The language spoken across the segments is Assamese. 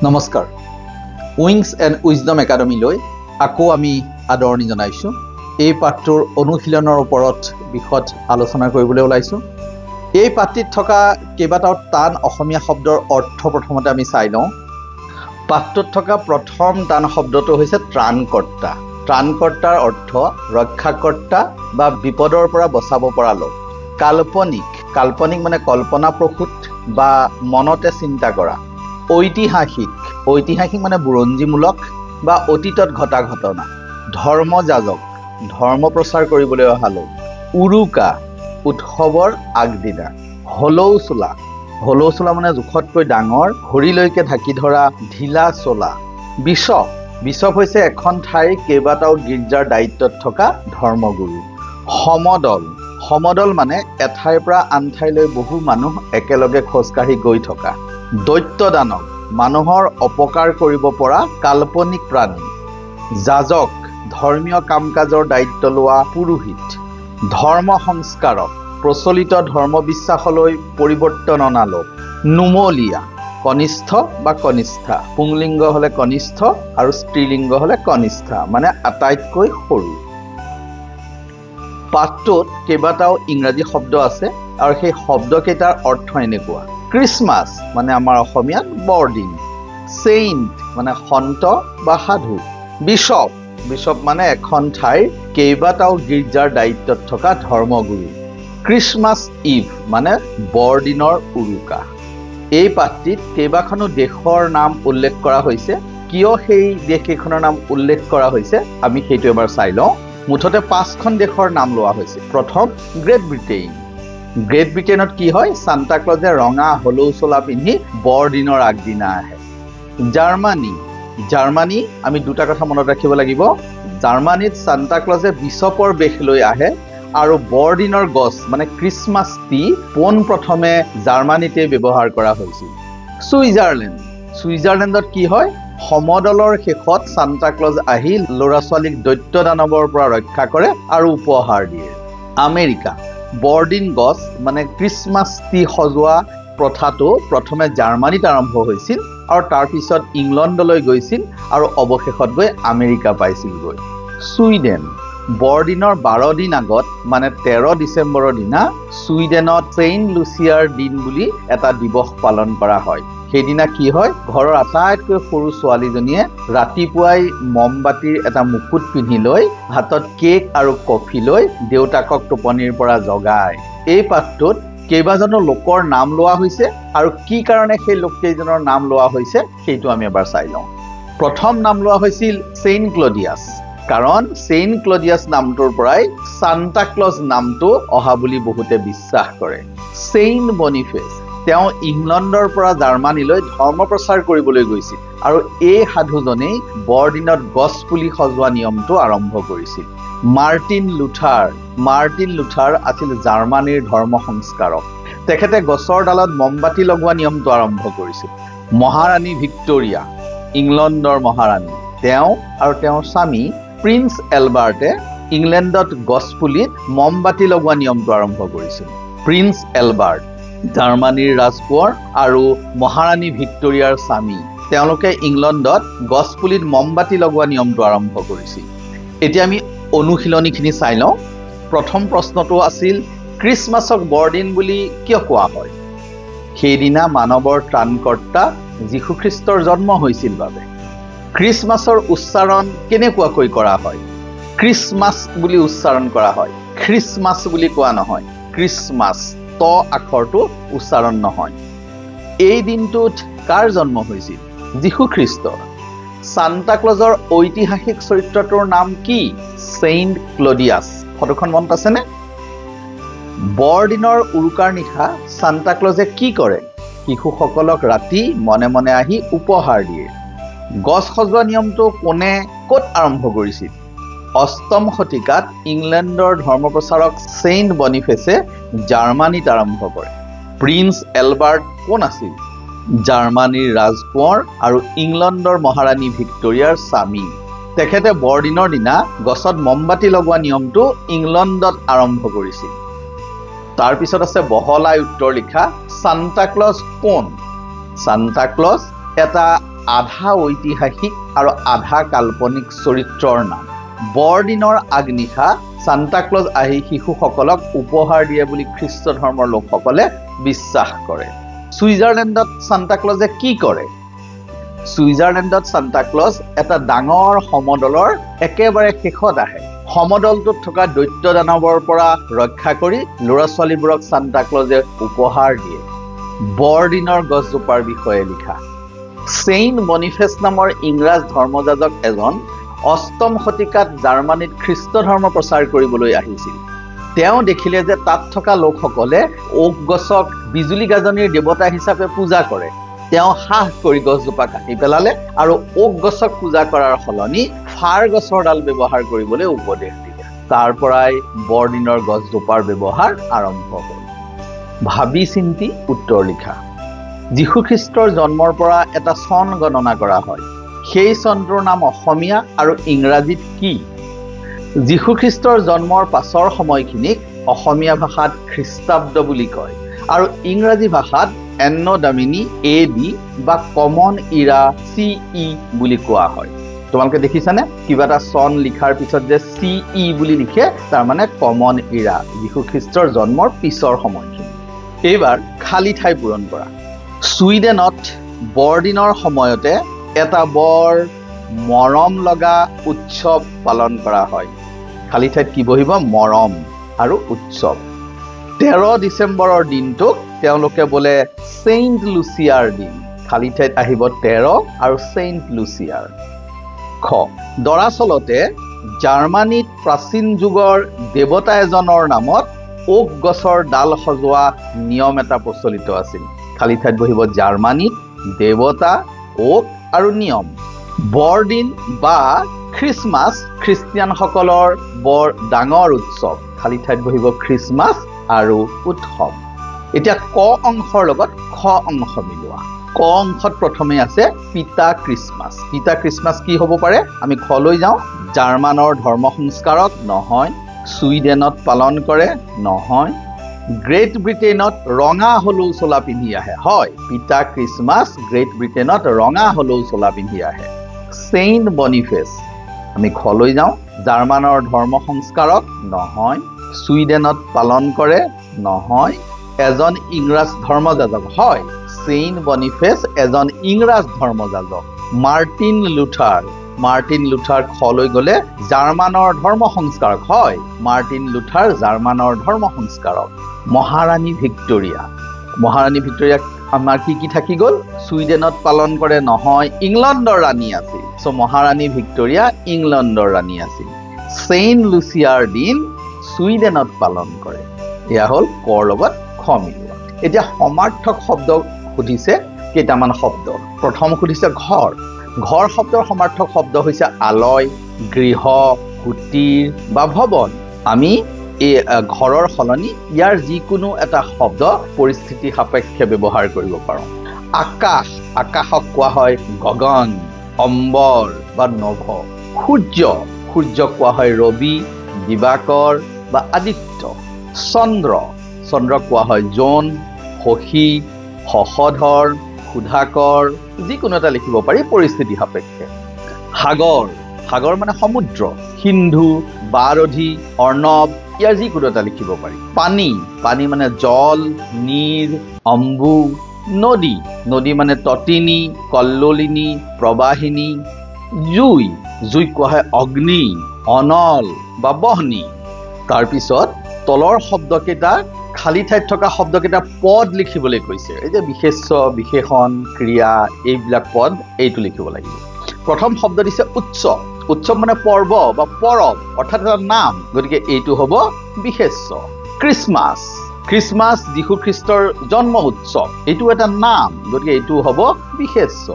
নমস্কাৰ উইংছ এণ্ড উইজডম একাডেমীলৈ আকৌ আমি আদৰণি জনাইছোঁ। এই পাঠটোৰ অনুশীলনৰ ওপৰত বিশদ আলোচনা কৰিবলৈ ওলাইছোঁ। এই পাঠটিত থকা কেইবাটাও টান অসমীয়া শব্দৰ অৰ্থ প্ৰথমতে আমি চাই লওঁ। পাঠটোত থকা প্ৰথম টান শব্দটো হৈছে ত্ৰাণকৰ্তা। ত্ৰাণকৰ্তাৰ অৰ্থ ৰক্ষাকৰ্তা বা বিপদৰ পৰা বচাব পৰা লোক। কাল্পনিক, কাল্পনিক মানে কল্পনাপ্ৰসূত বা মনতে চিন্তা কৰা। ঐতিহাসিক, ঐতিহাসিক মানে বুৰঞ্জীমূলক বা অতীতত ঘটা ঘটনা। ধৰ্মযাজক, ধৰ্ম প্ৰচাৰ কৰিবলৈ অহা লোক। উৰুকা, উৎসৱৰ আগদিনা। হলৌচোলা, হলৌচোলা মানে জোখতকৈ ডাঙৰ, ভৰিলৈকে ঢাকি ধৰা ঢিলা চোলা। বিশ্বপ, বিশ্বপ হৈছে এখন ঠাইৰ কেইবাটাও গীৰ্জাৰ দায়িত্বত থকা ধৰ্মগুৰু। সমদল, সমদল মানে এঠাইৰ পৰা আন ঠাইলৈ বহু মানুহ একেলগে খোজকাঢ়ি গৈ থকা। দৈত্য দানৱ, মানুহৰ অপকাৰ কৰিব পৰা কাল্পনিক প্ৰাণী। যাজক, ধৰ্মীয় কাম কাজৰ দায়িত্ব লোৱা পুৰোহিত। ধৰ্ম সংস্কাৰক, প্ৰচলিত ধৰ্ম বিশ্বাসলৈ পৰিৱৰ্তন অনা লোক। নুমলীয়া, কনিষ্ঠ বা কনিষ্ঠা। পুংলিংগ হ'লে কনিষ্ঠ আৰু স্ত্ৰীলিংগ হ'লে কনিষ্ঠা মানে আটাইতকৈ সৰু। পাঠটোত কেইবাটাও ইংৰাজী শব্দ আছে আৰু সেই শব্দকেইটাৰ অৰ্থ এনেকুৱা। ক্ৰিছমাছ মানে আমাৰ অসমীয়াত বৰদিন। চেইণ্ট মানে সন্ত বা সাধু। বিশ্বপ, বিশ্বপ মানে এখন ঠাইৰ কেইবাটাও গীৰ্জাৰ দায়িত্বত থকা ধৰ্মগুৰু। ক্ৰিছমাছ ইভ মানে বৰদিনৰ উৰুকা। এই পাঠটিত কেইবাখনো দেশৰ নাম উল্লেখ কৰা হৈছে। কিয় সেই দেশকেইখনৰ নাম উল্লেখ কৰা হৈছে আমি সেইটো এবাৰ চাই লওঁ। মুঠতে 5খন দেশৰ নাম লোৱা হৈছে। প্ৰথম গ্ৰেট ব্ৰিটেইন। গ্ৰেট ব্ৰিটেইনত কি হয়? সান্তা ক্লজে ৰঙা হলৌচোলা পিন্ধি বৰদিনৰ আগদিনা আহে। জাৰ্মানী, জাৰ্মানী আমি দুটা কথা মনত ৰাখিব লাগিব। জাৰ্মানীত সান্তা ক্লজে বিশ্বপৰ বেশ লৈ আহে আৰু বৰদিনৰ গছ মানে ক্ৰিছমাছ ট্ৰি পোনপ্ৰথমে জাৰ্মানীতে ব্যৱহাৰ কৰা হৈছিল। ছুইজাৰলেণ্ড, ছুইজাৰলেণ্ডত কি হয়? সমদলৰ শেষত সান্তা ক্লজ আহি ল'ৰা ছোৱালীক দৈত্য দানৱৰ পৰা ৰক্ষা কৰে আৰু উপহাৰ দিয়ে। আমেৰিকা, বৰদিন গছ মানে ক্ৰিছমাছ ট্ৰি সজোৱা প্ৰথাটো প্ৰথমে জাৰ্মানীত আৰম্ভ হৈছিল আৰু তাৰপিছত ইংলণ্ডলৈ গৈছিল আৰু অৱশেষত গৈ আমেৰিকা পাইছিলগৈ। ছুইডেন, বৰদিনৰ 12 দিন আগত মানে 13 ডিচেম্বৰৰ দিনা ছুইডেনত চেইণ্ট লুচিয়াৰ দিন বুলি এটা দিৱস পালন কৰা হয়। সেইদিনা কি হয়? ঘৰৰ আটাইতকৈ সৰু ছোৱালীজনীয়ে ৰাতিপুৱাই মমবাতিৰ এটা মুকুট পিন্ধি লৈ হাতত কেক আৰু কফি লৈ দেউতাকক টোপনিৰ পৰা জগায়। এই পাঠটোত কেইবাজনো লোকৰ নাম লোৱা হৈছে আৰু কি কাৰণে সেই লোককেইজনৰ নাম লোৱা হৈছে সেইটো আমি এবাৰ চাই লওঁ। প্ৰথম নাম লোৱা হৈছিল চেইণ্ট ক্লডিয়াছ, কাৰণ চেইণ্ট ক্লডিয়াছ নামটোৰ পৰাই সান্তা ক্লজ নামটো অহা বুলি বহুতে বিশ্বাস কৰে। চেইণ্ট বনিফেচ, তেওঁ ইংলণ্ডৰ পৰা জাৰ্মানীলৈ ধৰ্ম প্ৰচাৰ কৰিবলৈ গৈছিল আৰু এই সাধুজনেই বৰদিনত গছ পুলি সজোৱা নিয়মটো আৰম্ভ কৰিছিল। মাৰ্টিন লুথাৰ, মাৰ্টিন লুথাৰ আছিল জাৰ্মানীৰ ধৰ্ম সংস্কাৰক। তেখেতে গছৰ ডালত মমবাতি লগোৱা নিয়মটো আৰম্ভ কৰিছিল। মহাৰাণী ভিক্টৰিয়া, ইংলণ্ডৰ মহাৰাণী, তেওঁ আৰু তেওঁৰ স্বামী প্ৰিন্স এলবাৰ্টে ইংলেণ্ডত গছপুলিত মমবাতি লগোৱা নিয়মটো আৰম্ভ কৰিছিল। প্ৰিন্স এলবাৰ্ট জাৰ্মানীৰ ৰাজকোঁৱৰ আৰু মহাৰাণী ভিক্টৰিয়াৰ স্বামী, তেওঁলোকে ইংলণ্ডত গছপুলিত মমবাতি লগোৱা নিয়মটো আৰম্ভ কৰিছিল। এতিয়া আমি অনুশীলনীখিনি চাই লওঁ। প্ৰথম প্ৰশ্নটো আছিল ক্ৰিছমাছক বৰদিন বুলি কিয় কোৱা হয়? সেইদিনা মানৱৰ ত্ৰাণকৰ্তা যীশুখ্ৰীষ্টৰ জন্ম হৈছিল বাবে। ক্ৰিছমাছৰ উচ্চাৰণ কেনেকুৱাকৈ কৰা হয়? ক্ৰিছমাছ বুলি উচ্চাৰণ কৰা হয়, খ্ৰীষ্টমাছ বুলি কোৱা নহয়। ক্ৰিছমাছ ত আখৰটো উচ্চাৰণ নহয়। এই দিনটোত কাৰ জন্ম হৈছিল? যীশুখ্ৰীষ্টৰ। সান্তা ক্লজৰ ঐতিহাসিক চৰিত্ৰটোৰ নাম কি? Saint Claudius. ফটোখন মনত আছেনে? বৰদিনৰ উৰুকাৰ নিশা সান্তা ক্লজে কি কৰে? শিশুসকলক ৰাতি মনে মনে আহি উপহাৰ দিয়ে। গছ সজোৱা নিয়মটো কোনে ক'ত আৰম্ভ কৰিছিল? 8ম শতিকাত ইংলেণ্ডৰ ধৰ্মপ্ৰচাৰক চেইণ্ট বনিফেচে জাৰ্মানীত আৰম্ভ কৰে। প্ৰিন্স এলবাৰ্ট কোন আছিল? জাৰ্মানীৰ ৰাজকোঁৱৰ আৰু ইংলণ্ডৰ মহাৰাণী ভিক্টৰিয়াৰ স্বামী। তেখেতে বৰদিনৰ দিনা গছত মমবাতি লগোৱা নিয়মটো ইংলণ্ডত আৰম্ভ কৰিছিল। তাৰপিছত আছে বহলাই উত্তৰ লিখা। সান্তা ক্লজ কোন? সান্তা ক্লজ এটা আধা ঐতিহাসিক আৰু আধা কাল্পনিক চৰিত্ৰৰ নাম। বৰদিনৰ আগনিশা সান্তাক্লজ আহি শিশুসকলক উপহাৰ দিয়ে বুলি খ্ৰীষ্ট ধৰ্মৰ লোকসকলে বিশ্বাস কৰে। ছুইজাৰলেণ্ডত সান্তাক্লজে কি কৰে? ছুইজাৰলেণ্ডত সান্তাক্লজ এটা ডাঙৰ সমদলৰ একেবাৰে শেষত আহে। সমদলটোত থকা দৈত্য দানৱৰ পৰা ৰক্ষা কৰি ল'ৰা ছোৱালীবোৰক সান্তাক্লজে উপহাৰ দিয়ে। বৰদিনৰ গছজোপাৰ বিষয়ে লিখা। ছেইণ্ট বনিফেচ নামৰ ইংৰাজ ধৰ্মযাজক এজন ৮ম শতিকাত জাৰ্মানীত খ্ৰীষ্ট ধৰ্ম প্ৰচাৰ কৰিবলৈ আহিছিল। তেওঁ দেখিলে যে তাত থকা লোকসকলে ওক গছক বিজুলী গাজনিৰ দেৱতা হিচাপে পূজা কৰে। তেওঁ সাহ কৰি গছজোপা কাটি পেলালে আৰু ওক গছক পূজা কৰাৰ সলনি ফাৰ গছৰ ডাল ব্যৱহাৰ কৰিবলৈ উপদেশ দিলে। তাৰ পৰাই বৰদিনৰ গছজোপাৰ ব্যৱহাৰ আৰম্ভ হ'ল। ভাবি চিন্তি উত্তৰ লিখা। যীশুখ্ৰীষ্টৰ জন্মৰ পৰা এটা চন গণনা কৰা হয়। সেই চনটোৰ নাম অসমীয়া আৰু ইংৰাজীত কি? যীশুখ্ৰীষ্টৰ জন্মৰ পাছৰ সময়খিনিক অসমীয়া ভাষাত খ্ৰীষ্টাব্দ বুলি কয় আৰু ইংৰাজী ভাষাত এন্ন ডামিনি AD বা কমন ইৰা CE বুলি কোৱা হয়। তোমালোকে দেখিছানে কিবা এটা চন লিখাৰ পিছত যে CE বুলি লিখে, তাৰ মানে কমন ইৰা, যীশুখ্ৰীষ্টৰ জন্মৰ পিছৰ সময়খিনি। এইবাৰ খালী ঠাই পূৰণ কৰা। ছুইডেনত বৰদিনৰ সময়তে এটা বৰ মৰম লগা উৎসৱ পালন কৰা হয়। খালী ঠাইত কি বহিব? মৰম আৰু উৎসৱ। 13 ডিচেম্বৰৰ দিনটোক তেওঁলোকে বোলে ছেইণ্ট লুচিয়াৰ দিন। খালী ঠাইত আহিব 13 আৰু ছেইণ্ট লুচিয়াৰ। খ। দৰাচলতে জাৰ্মানীত প্ৰাচীন যুগৰ দেৱতা এজনৰ নামত ওক গছৰ ডাল সজোৱা নিয়ম এটা প্ৰচলিত আছিল। খালী ঠাইত বহিব জাৰ্মানীত দেৱতা, ওক আৰু নিয়ম। বৰদিন বা খ্ৰীষ্টমাছ খ্ৰীষ্টিয়ানসকলৰ বৰ ডাঙৰ উৎসৱ। খালী ঠাইত বহিব খ্ৰীষ্টমাছ আৰু উৎসৱ। এতিয়া ক অংশৰ লগত খ অংশ মিলোৱা। ক অংশত প্ৰথমে আছে পিতা খ্ৰীষ্টমাছ। পিতা খ্ৰীষ্টমাছ কি হ'ব পাৰে? আমি খলৈ যাওঁ। জাৰ্মানৰ ধৰ্ম সংস্কাৰক নহয়। ছুইডেনত পালন কৰে নহয়। গ্ৰেট ব্ৰিটেইনত ৰঙা হলৌ চোলা পিন্ধি আহে, হয়। পিতা খ্ৰীষ্টমাছ গ্ৰেট ব্ৰিটেইনত ৰঙা হলৌ চোলা পিন্ধি আহে। ছেইণ্ট বনিফেচ, আমি খলৈ যাওঁ। জাৰ্মানৰ ধৰ্ম সংস্কাৰক নহয়। ছুইডেনত পালন কৰে নহয়। এজন ইংৰাজ ধৰ্মযাজক, হয়। ছেইণ্ট বনিফেচ এজন ইংৰাজ ধৰ্মযাজক। মাৰ্টিন লুথাৰ, মাৰ্টিন লুথাৰ খলৈ গ'লে জাৰ্মানৰ ধৰ্ম সংস্কাৰক, হয়। মাৰ্টিন লুথাৰ জাৰ্মানৰ ধৰ্ম সংস্কাৰক। মহাৰাণী ভিক্টৰিয়া, মহাৰাণী ভিক্টৰিয়া আমাৰ কি থাকি গ'ল? ছুইডেনত পালন কৰে নহয়, ইংলেণ্ডৰ ৰাণী আছিল। চ' মহাৰাণী ভিক্টৰিয়া ইংলেণ্ডৰ ৰাণী আছিল। ছেইণ্ট লুচিয়াৰ দিন ছুইডেনত পালন কৰে। এয়া হ'ল কৰ লগত খ মিলোৱা। এতিয়া সমাৰ্থক শব্দ সুধিছে কেইটামান শব্দ। প্ৰথম সুধিছে ঘৰ। ঘৰ শব্দৰ সমাৰ্থক শব্দ হৈছে আলয়, গৃহ, কুটিৰ বা ভৱন। আমি এই ঘৰৰ সলনি ইয়াৰ যিকোনো এটা শব্দ পৰিস্থিতি সাপেক্ষে ব্যৱহাৰ কৰিব পাৰোঁ। আকাশ, আকাশক কোৱা হয় গগন, অম্বৰ বা নভ। সূৰ্য, সূৰ্যক কোৱা হয় ৰবি, দিবাকৰ বা আদিত্য। চন্দ্ৰ, চন্দ্ৰক কোৱা হয় জোন, শশী, শশধৰ, সুধাকৰ, যিকোনো এটা লিখিব পাৰি পৰিস্থিতি সাপেক্ষে। সাগৰ, সাগৰ মানে সমুদ্ৰ। সিন্ধু, বাৰধি, অৰ্ণৱ, ইয়াৰ যিকোনো এটা লিখিব পাৰি। পানী, পানী মানে জল, নীৰ, অম্বু। নদী, নদী মানে তটিনী, কল্লোলিনী, প্ৰবাহিনী। জুই, জুইক কোৱা হয় অগ্নি, অনল বা বহনী। তাৰপিছত তলৰ শব্দকেইটা খালী ঠাইত থকা শব্দকেইটা পদ লিখিবলৈ কৈছে। এই যে বিশেষ্য, বিশেষণ, ক্ৰিয়া, এইবিলাক পদ এইটো লিখিব লাগিব। প্ৰথম শব্দ দিছে উৎসৱ। উৎসৱ মানে পৰ্ব বা পৰব, অৰ্থাৎ এটা নাম, গতিকে এইটো হ'ব বিশেষ্য। খ্ৰীষ্টমাছ, খ্ৰীষ্টমাছ যীশুখ্ৰীষ্টৰ জন্ম উৎসৱ, এইটো এটা নাম, গতিকে এইটো হ'ব বিশেষ্য।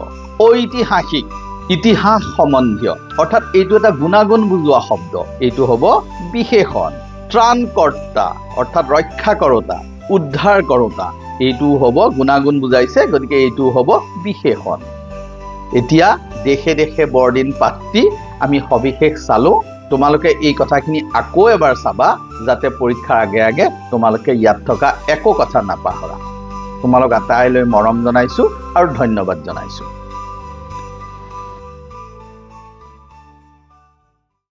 ঐতিহাসিক, ইতিহাস সম্বন্ধীয়, অৰ্থাৎ এইটো এটা গুণাগুণ বুজোৱা শব্দ, এইটো হ'ব বিশেষণ। ত্ৰাণকৰ্তা অৰ্থাৎ ৰক্ষা কৰোতা, উদ্ধাৰ কৰোতা, এইটো হ'ব গুণাগুণ বুজাইছে, গতিকে এইটো হ'ব বিশেষণ। এতিয়া দেশে দেশে বৰদিন পাতি আমি সবিশেষ চালো। তোমালোকে এই কথাখিনি আকৌ এবাৰ চাবা, যাতে পৰীক্ষাৰ আগে আগে তোমালোকে ইয়াত থকা একো কথা নাপাহৰা। তোমালোক আটাইলৈ মৰম জনাইছো আৰু ধন্যবাদ জনাইছো।